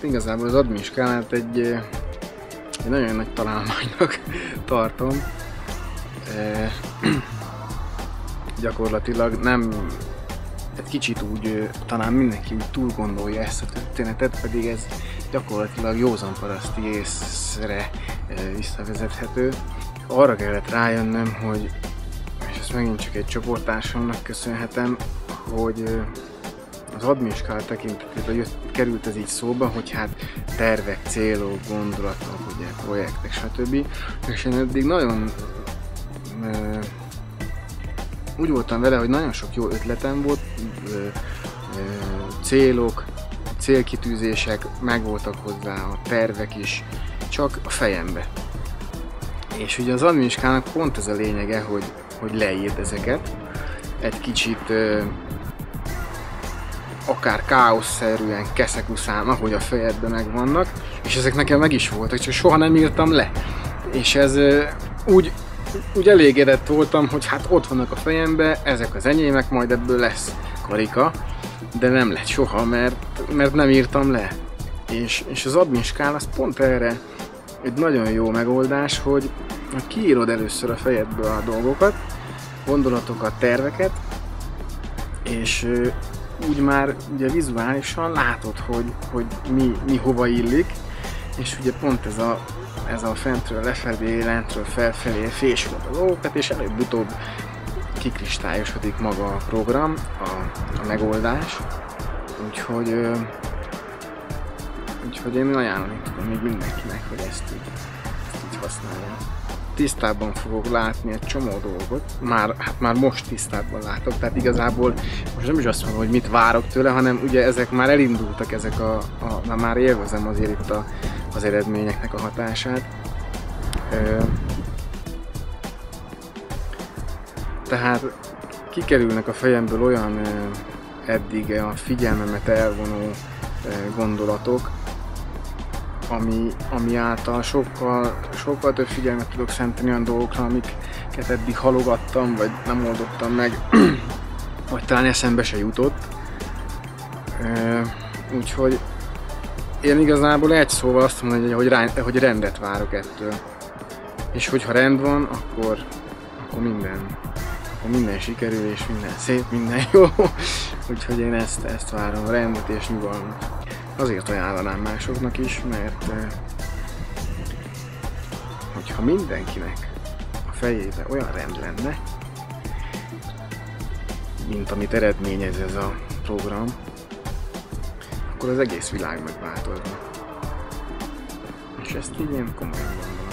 igazából az admin skálát egy nagyon nagy találmánynak tartom. Gyakorlatilag nem egy kicsit úgy, talán mindenki úgy túl gondolja ezt a történetet, pedig ez gyakorlatilag józanparaszti észre visszavezethető. Arra kellett rájönnöm, hogy, és ezt megint csak egy csoporttársamnak köszönhetem, hogy az admin skála tekintetében került ez így szóba, hogy hát tervek, célok, gondolatok, ugye, projektek, stb. És én eddig nagyon úgy voltam vele, hogy nagyon sok jó ötletem volt, célok, célkitűzések, megvoltak hozzá a tervek is, csak a fejembe. És ugye az admin skálának pont ez a lényege, hogy leírd ezeket, egy kicsit akár káoszszerűen, keszekuszán, ahogy a fejedben megvannak, és ezek nekem meg is voltak, csak soha nem írtam le. És ez úgy elégedett voltam, hogy hát ott vannak a fejembe, ezek az enyémek, majd ebből lesz karika, de nem lett soha, mert nem írtam le. És az admin skála az pont erre egy nagyon jó megoldás, hogy kiírod először a fejedből a dolgokat, gondolatokat, terveket, és úgy már ugye vizuálisan látod, hogy mi hova illik, és ugye pont ez a fentről lefelé, lentről felfelé fésülöd a dolgokat, és előbb-utóbb kikristályosodik maga a program, a megoldás. Úgyhogy én ajánlani tudom még mindenkinek, hogy ezt így használja. Tisztában fogok látni egy csomó dolgot, már most tisztában látok, tehát igazából most nem is azt mondom, hogy mit várok tőle, hanem ugye ezek már elindultak, már élvezem azért itt az eredményeknek a hatását. Tehát kikerülnek a fejemből olyan eddig a figyelmemet elvonó gondolatok, ami által sokkal több figyelmet tudok szentelni olyan dolgokra, amiket eddig halogattam, vagy nem oldottam meg, vagy talán eszembe se jutott. Úgyhogy én igazából egy szóval azt mondom, hogy rendet várok ettől. És hogyha rend van, akkor minden sikerül, és minden szép, minden jó. Úgyhogy én ezt várom, rendet és nyugalmat. Azért ajánlanám másoknak is, mert hogyha mindenkinek a fejében olyan rend lenne, mint amit eredményez ez a program, akkor az egész világ megváltozna. És ezt így én komolyan gondolom.